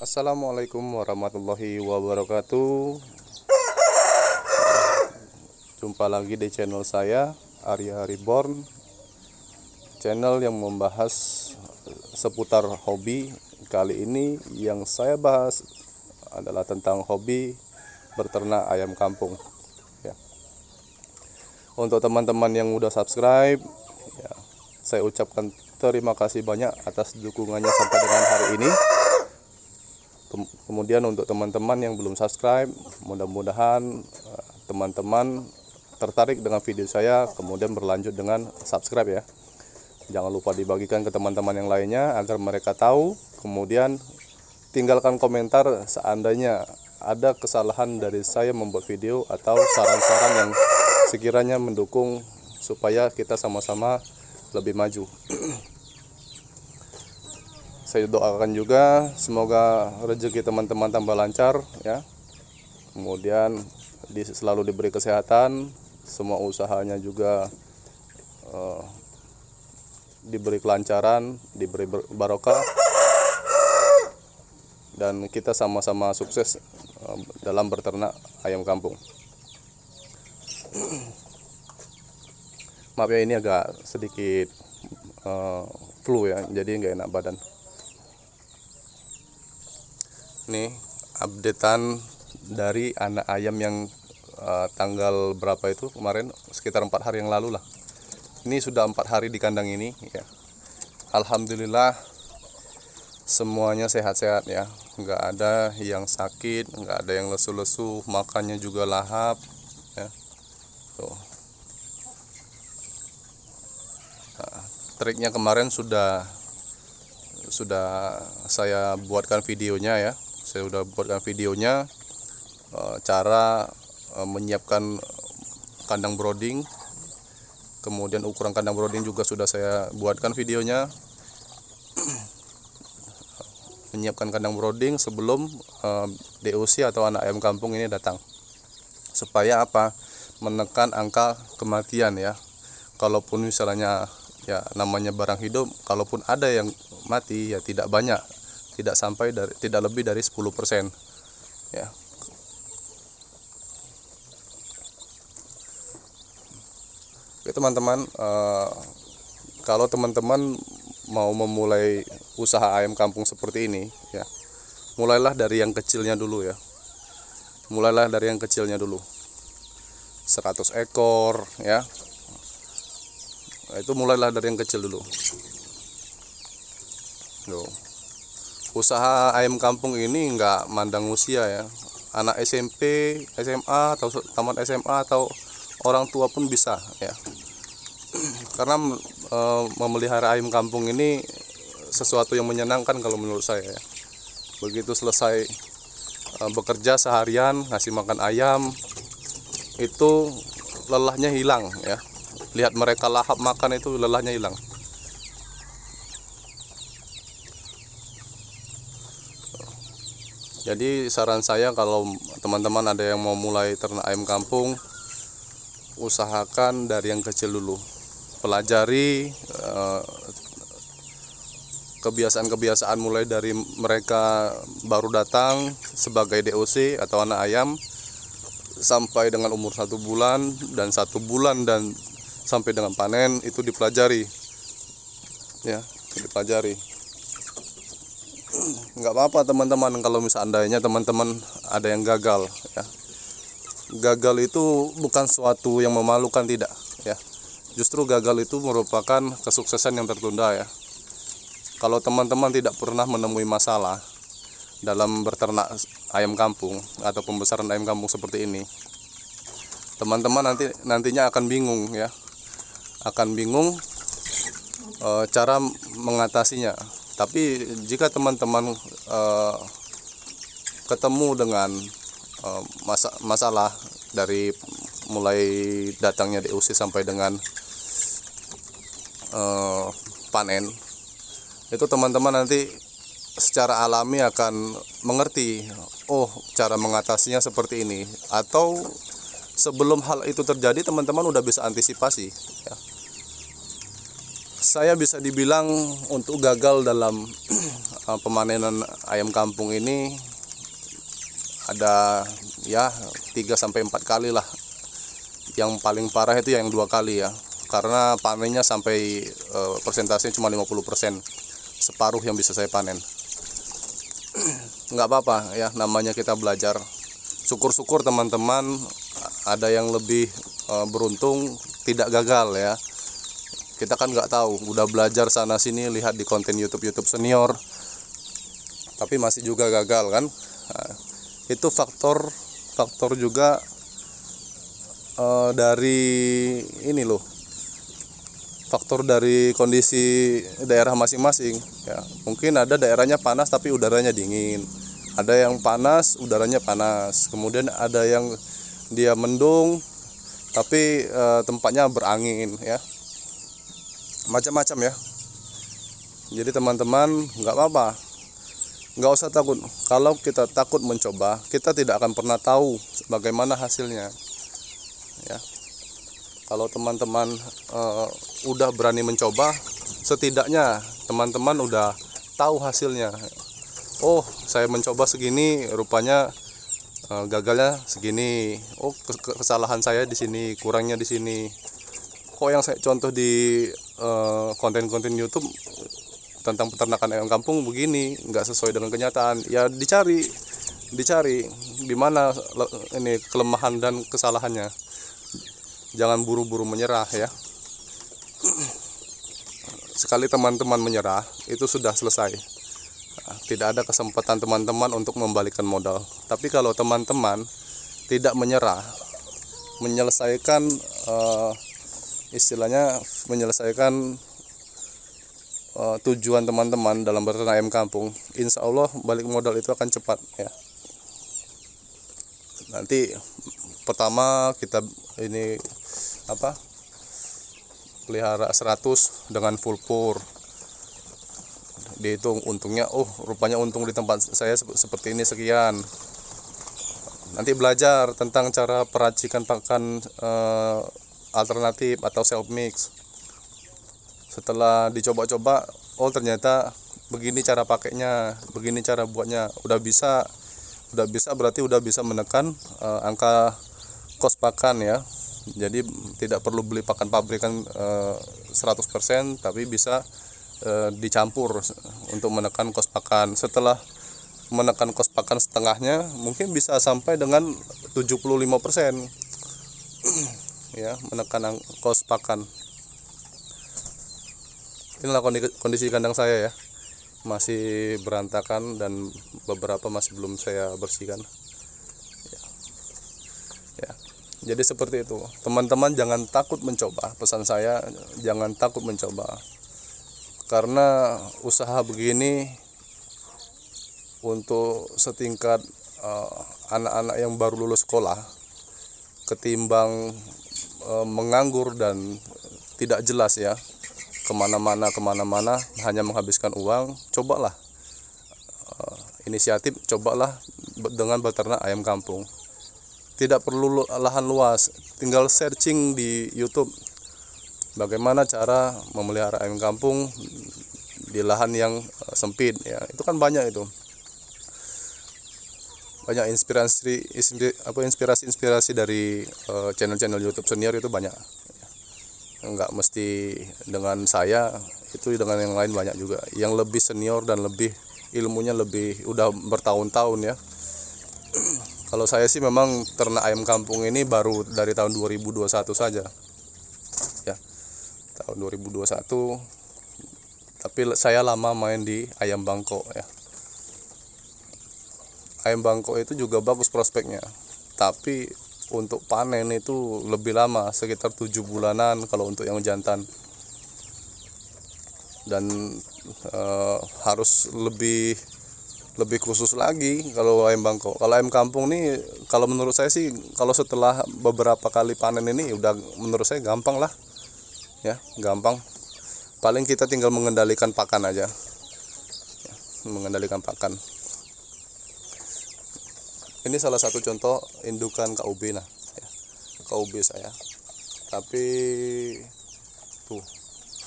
Assalamualaikum warahmatullahi wabarakatuh. Jumpa lagi di channel saya, Arya Reborn. Channel yang membahas seputar hobi. Kali ini yang saya bahas adalah tentang hobi berternak ayam kampung ya. Untuk teman-teman yang udah subscribe ya, saya ucapkan terima kasih banyak atas dukungannya sampai dengan hari ini. Kemudian untuk teman-teman yang belum subscribe, mudah-mudahan teman-teman tertarik dengan video saya, kemudian berlanjut dengan subscribe ya. Jangan lupa dibagikan ke teman-teman yang lainnya agar mereka tahu. Kemudian tinggalkan komentar seandainya ada kesalahan dari saya membuat video atau saran-saran yang sekiranya mendukung supaya kita sama-sama lebih maju. Saya doakan juga semoga rezeki teman-teman tambah lancar ya. Kemudian selalu diberi kesehatan, semua usahanya juga diberi kelancaran, diberi barokah, dan kita sama-sama sukses dalam berternak ayam kampung. Maaf ya, ini agak sedikit flu ya, jadi nggak enak badan. Nih updatean dari anak ayam yang tanggal berapa itu kemarin, sekitar 4 hari yang lalu lah. Ini sudah 4 hari di kandang ini ya. Alhamdulillah semuanya sehat-sehat ya, nggak ada yang sakit, nggak ada yang lesu-lesu, makannya juga lahap ya. Tuh. Nah, triknya kemarin sudah saya buatkan videonya ya. Saya sudah buatkan videonya, cara menyiapkan kandang brooding, kemudian ukuran kandang brooding juga sudah saya buatkan videonya. Menyiapkan kandang brooding sebelum DOC atau anak ayam kampung ini datang, supaya apa? Menekan angka kematian ya. Kalaupun misalnya ya namanya barang hidup, kalaupun ada yang mati ya tidak banyak, tidak lebih dari 10% ya. Oke teman-teman, kalau teman-teman mau memulai usaha ayam kampung seperti ini ya, mulailah dari yang kecilnya dulu ya. Mulailah dari yang kecilnya dulu, 100 ekor ya. Itu mulailah dari yang kecil dulu. Loh. Usaha ayam kampung ini nggak mandang usia ya. Anak SMP, SMA atau tamat SMA atau orang tua pun bisa ya. Karena memelihara ayam kampung ini sesuatu yang menyenangkan kalau menurut saya ya. Begitu selesai bekerja seharian ngasih makan ayam, itu lelahnya hilang ya. Lihat mereka lahap makan itu lelahnya hilang. Jadi saran saya kalau teman-teman ada yang mau mulai ternak ayam kampung, usahakan dari yang kecil dulu. Pelajari kebiasaan-kebiasaan mulai dari mereka baru datang sebagai DOC atau anak ayam sampai dengan umur 1 bulan dan 1 bulan dan sampai dengan panen, itu dipelajari ya, dipelajari. Nggak apa-apa teman-teman kalau misalnya teman-teman ada yang gagal ya. Gagal itu bukan suatu yang memalukan, tidak ya. Justru gagal itu merupakan kesuksesan yang tertunda ya. Kalau teman-teman tidak pernah menemui masalah dalam berternak ayam kampung atau pembesaran ayam kampung seperti ini, teman-teman nantinya akan bingung ya. Akan bingung cara mengatasinya. Tapi jika teman-teman ketemu dengan masalah dari mulai datangnya DOC sampai dengan panen, itu teman-teman nanti secara alami akan mengerti, oh cara mengatasinya seperti ini, atau sebelum hal itu terjadi teman-teman udah bisa antisipasi ya. Saya bisa dibilang untuk gagal dalam pemanenan ayam kampung ini ada ya 3-4 kali lah. Yang paling parah itu yang 2 kali ya, karena panennya sampai persentasenya cuma 50%, separuh yang bisa saya panen. Nggak apa-apa ya, namanya kita belajar. Syukur-syukur teman-teman ada yang lebih beruntung tidak gagal ya. Kita kan nggak tahu, udah belajar sana sini, lihat di konten YouTube senior, tapi masih juga gagal kan. Nah, itu faktor juga dari ini loh, faktor dari kondisi daerah masing-masing ya. Mungkin ada daerahnya panas tapi udaranya dingin, ada yang panas udaranya panas, kemudian ada yang dia mendung tapi tempatnya berangin ya, macam-macam ya. Jadi teman-teman nggak apa-apa, nggak usah takut. Kalau kita takut mencoba, kita tidak akan pernah tahu bagaimana hasilnya ya. Kalau teman-teman udah berani mencoba, setidaknya teman-teman udah tahu hasilnya. Oh, saya mencoba segini, rupanya gagalnya segini. Oh, kesalahan saya di sini, kurangnya di sini. Kok yang saya contoh di konten-konten YouTube tentang peternakan ayam kampung begini, nggak sesuai dengan kenyataan. Ya dicari di mana ini kelemahan dan kesalahannya. Jangan buru-buru menyerah ya. Sekali teman-teman menyerah, itu sudah selesai. Tidak ada kesempatan teman-teman untuk membalikkan modal. Tapi kalau teman-teman tidak menyerah, menyelesaikan istilahnya menyelesaikan tujuan teman-teman dalam beternak ayam kampung, insya Allah balik modal itu akan cepat ya. Nanti pertama kita ini pelihara 100 dengan full pour, dihitung untungnya, oh rupanya untung di tempat saya seperti ini sekian. Nanti belajar tentang cara peracikan pakan alternatif atau self mix. Setelah dicoba-coba, oh ternyata begini cara pakainya, begini cara buatnya, udah bisa berarti udah bisa menekan angka kos pakan ya. Jadi tidak perlu beli pakan pabrikan 100%, tapi bisa dicampur untuk menekan kos pakan. Setelah menekan kos pakan setengahnya, mungkin bisa sampai dengan 75% ya, menekan kos pakan. Inilah kondisi kandang saya ya, masih berantakan dan beberapa masih belum saya bersihkan ya. Jadi seperti itu teman-teman, jangan takut mencoba. Pesan saya, jangan takut mencoba, karena usaha begini untuk setingkat anak-anak yang baru lulus sekolah, ketimbang menganggur dan tidak jelas ya, kemana-mana hanya menghabiskan uang. Cobalah inisiatif, cobalah dengan beternak ayam kampung. Tidak perlu lahan luas, tinggal searching di YouTube bagaimana cara memelihara ayam kampung di lahan yang sempit ya. Itu kan banyak, itu banyak inspirasi dari channel-channel YouTube senior, itu banyak. Enggak mesti dengan saya, itu dengan yang lain banyak juga yang lebih senior dan lebih ilmunya lebih udah bertahun-tahun ya. Kalau saya sih memang ternak ayam kampung ini baru dari tahun 2021 saja ya, tahun 2021. Tapi saya lama main di ayam bangkok ya. Ayam bangkok itu juga bagus prospeknya, tapi untuk panen itu lebih lama, sekitar 7 bulanan kalau untuk yang jantan. Dan harus lebih khusus lagi kalau ayam bangkok. Kalau ayam kampung nih, kalau menurut saya sih, kalau setelah beberapa kali panen ini udah menurut saya gampang lah ya, gampang. Paling kita tinggal mengendalikan pakan aja ya, mengendalikan pakan. Ini salah satu contoh indukan KUB nah ya, KUB saya, tapi tuh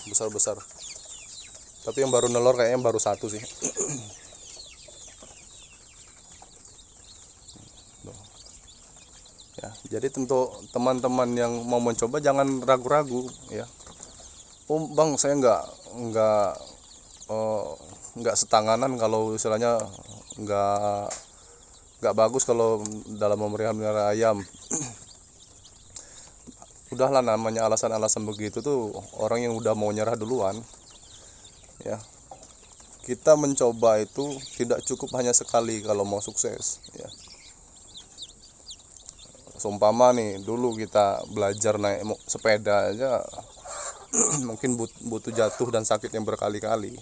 besar-besar. Tapi yang baru nelor kayaknya baru satu sih. Ya, jadi tentu teman-teman yang mau mencoba jangan ragu-ragu ya. Oh bang, saya nggak setanganan kalau istilahnya nggak bagus kalau dalam memelihara ayam. Udahlah, namanya alasan-alasan begitu tuh orang yang udah mau nyerah duluan ya. Kita mencoba itu tidak cukup hanya sekali kalau mau sukses ya. Seumpama nih dulu kita belajar naik sepeda aja mungkin butuh jatuh dan sakit yang berkali-kali.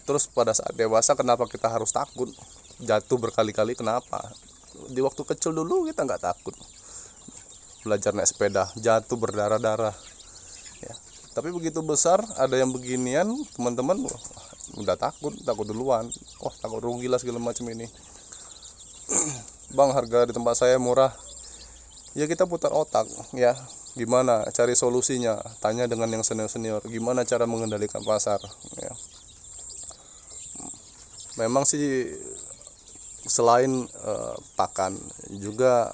Terus pada saat dewasa kenapa kita harus takut jatuh berkali-kali? Kenapa? Di waktu kecil dulu kita nggak takut belajar naik sepeda, jatuh berdarah-darah ya. Tapi begitu besar ada yang beginian, teman-teman udah takut duluan. Wah, takut rugi lah segala macam ini. Bang, harga di tempat saya murah. Ya kita putar otak ya, gimana cari solusinya, tanya dengan yang senior-senior gimana cara mengendalikan pasar ya. Memang sih selain pakan juga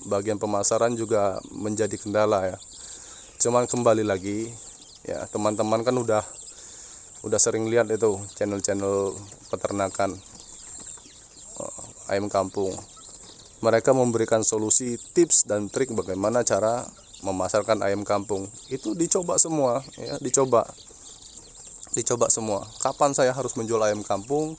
bagian pemasaran juga menjadi kendala ya. Cuman kembali lagi ya, teman-teman kan udah sering lihat itu channel-channel peternakan ayam kampung. Mereka memberikan solusi, tips dan trik bagaimana cara memasarkan ayam kampung. Itu dicoba semua ya, dicoba semua. Kapan saya harus menjual ayam kampung,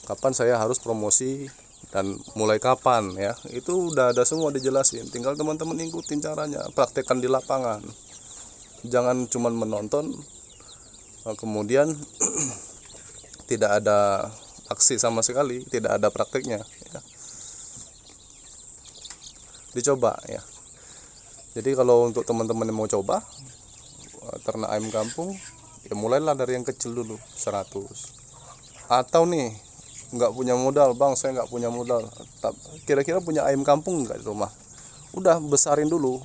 kapan saya harus promosi, dan mulai kapan ya, itu udah ada semua dijelasin. Tinggal teman-teman ikutin caranya, praktekkan di lapangan. Jangan cuma menonton kemudian tidak ada aksi sama sekali, tidak ada prakteknya ya. Dicoba ya. Jadi kalau untuk teman-teman yang mau coba ternak ayam kampung ya, mulailah dari yang kecil dulu, 100. Atau nih nggak punya modal, bang saya nggak punya modal, kira-kira punya ayam kampung nggak di rumah? Udah besarin dulu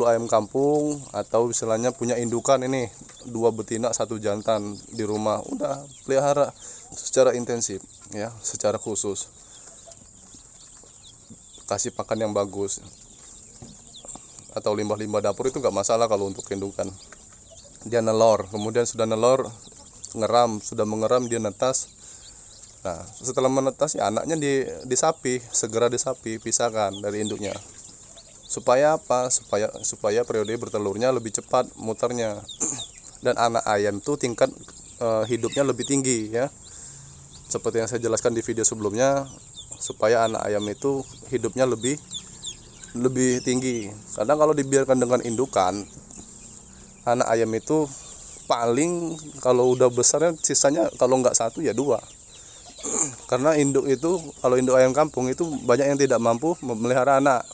ayam kampung, atau istilahnya punya indukan ini 2 betina 1 jantan di rumah, udah pelihara secara intensif ya, secara khusus, kasih pakan yang bagus atau limbah-limbah dapur itu nggak masalah. Kalau untuk indukan dia nelor, kemudian sudah nelor sudah mengeram, dia netas. Nah, setelah menetas ya anaknya disapi, segera disapi, pisahkan dari induknya. Supaya apa? Supaya periode bertelurnya lebih cepat muternya. Dan anak ayam itu tingkat hidupnya lebih tinggi ya. Seperti yang saya jelaskan di video sebelumnya, supaya anak ayam itu hidupnya lebih tinggi. Kadang kalau dibiarkan dengan indukan, anak ayam itu paling kalau udah besarnya sisanya kalau nggak 1 ya 2. Karena induk itu, kalau induk ayam kampung itu banyak yang tidak mampu memelihara anak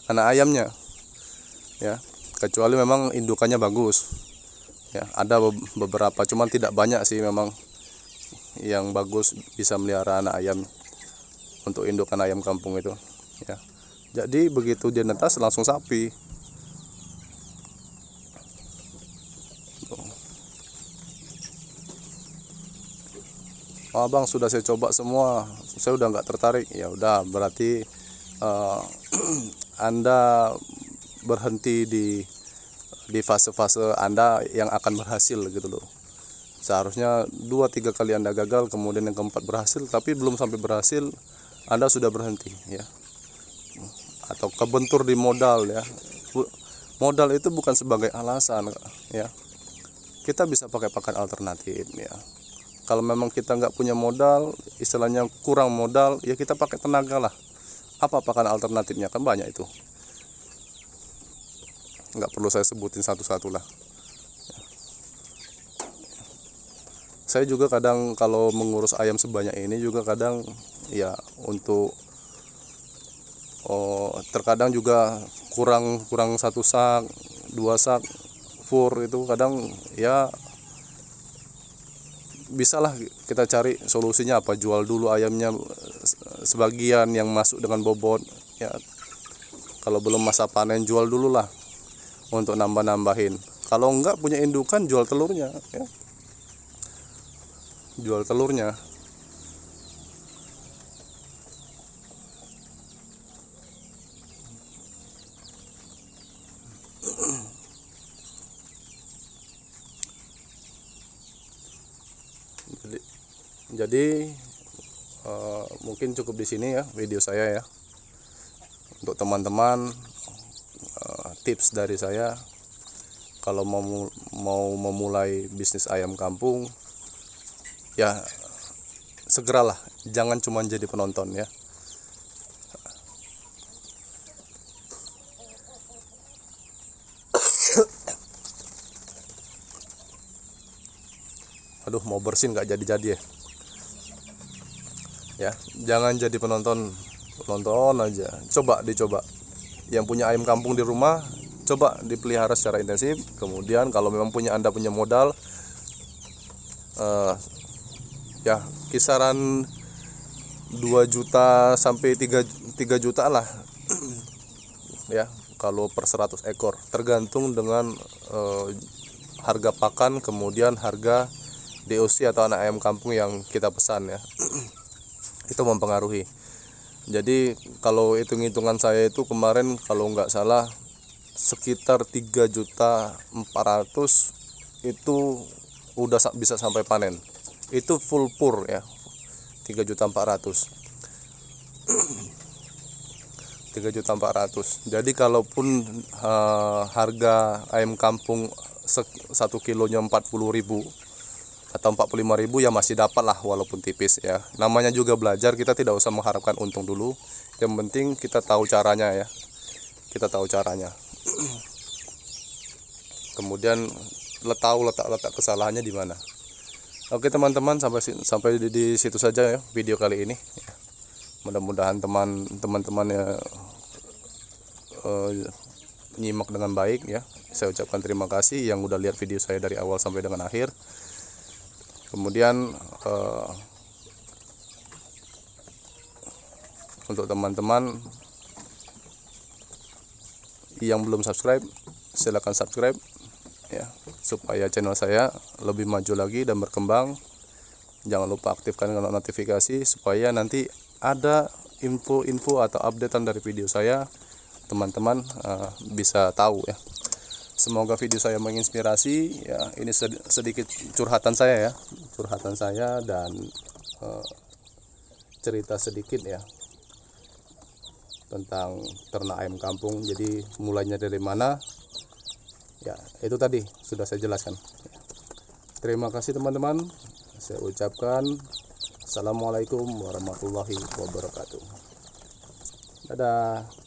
ayamnya ya, kecuali memang indukannya bagus ya. Ada beberapa, cuman tidak banyak sih memang yang bagus bisa melihara anak ayam untuk indukan ayam kampung itu ya. Jadi begitu dia netas langsung sapi. Oh bang, sudah saya coba semua, saya udah nggak tertarik. Ya udah, berarti Anda berhenti di fase-fase Anda yang akan berhasil gitu loh. Seharusnya 2-3 kali Anda gagal, kemudian yang keempat berhasil, tapi belum sampai berhasil Anda sudah berhenti ya. Atau kebentur di modal ya. Modal itu bukan sebagai alasan ya. Kita bisa pakai pakan alternatif ya. Kalau memang kita nggak punya modal, istilahnya kurang modal, ya kita pakai tenaga lah. Apa pakan alternatifnya? Kan banyak itu. Nggak perlu saya sebutin satu-satu lah. Saya juga kadang kalau mengurus ayam sebanyak ini juga kadang ya untuk terkadang juga kurang 1 sak, 2 sak fur itu kadang ya. Bisalah kita cari solusinya apa, jual dulu ayamnya sebagian yang masuk dengan bobot ya. Kalau belum masa panen jual dulu lah untuk nambah-nambahin Kalau enggak punya indukan, jual telurnya ya. Jual telurnya. Jadi mungkin cukup di sini ya video saya ya. Untuk teman-teman, tips dari saya, kalau mau memulai bisnis ayam kampung ya segeralah, jangan cuma jadi penonton ya. Aduh, mau bersin nggak jadi-jadi ya. Ya, jangan jadi penonton aja. Dicoba. Yang punya ayam kampung di rumah, coba dipelihara secara intensif. Kemudian kalau memang Anda punya modal, ya kisaran 2 juta sampai 3 juta lah ya kalau per 100 ekor, tergantung dengan harga pakan, kemudian harga DOC atau anak ayam kampung yang kita pesan ya. Itu mempengaruhi. Jadi kalau hitung-hitungan saya itu kemarin kalau nggak salah sekitar 3.400.000 itu udah bisa sampai panen. Itu full pur ya, 3.400.000. 3.400.000. Jadi kalaupun harga ayam kampung 1 kilonya 40.000 atau 45.000 ya masih dapat lah, walaupun tipis ya. Namanya juga belajar, kita tidak usah mengharapkan untung dulu. Yang penting kita tahu caranya ya. Kita tahu caranya. Kemudian tahu letak kesalahannya di mana. Oke teman-teman, sampai di situ saja ya video kali ini. Mudah-mudahan teman-teman ya nyimak dengan baik ya. Saya ucapkan terima kasih yang udah lihat video saya dari awal sampai dengan akhir. Kemudian untuk teman-teman yang belum subscribe, silakan subscribe ya, supaya channel saya lebih maju lagi dan berkembang. Jangan lupa aktifkan notifikasi supaya nanti ada info-info atau updatean dari video saya, teman-teman bisa tahu ya. Semoga video saya menginspirasi ya. Ini sedikit curhatan saya ya, dan cerita sedikit ya tentang ternak ayam kampung. Jadi mulainya dari mana ya, itu tadi sudah saya jelaskan. Terima kasih teman-teman. Saya ucapkan assalamualaikum warahmatullahi wabarakatuh. Dadah.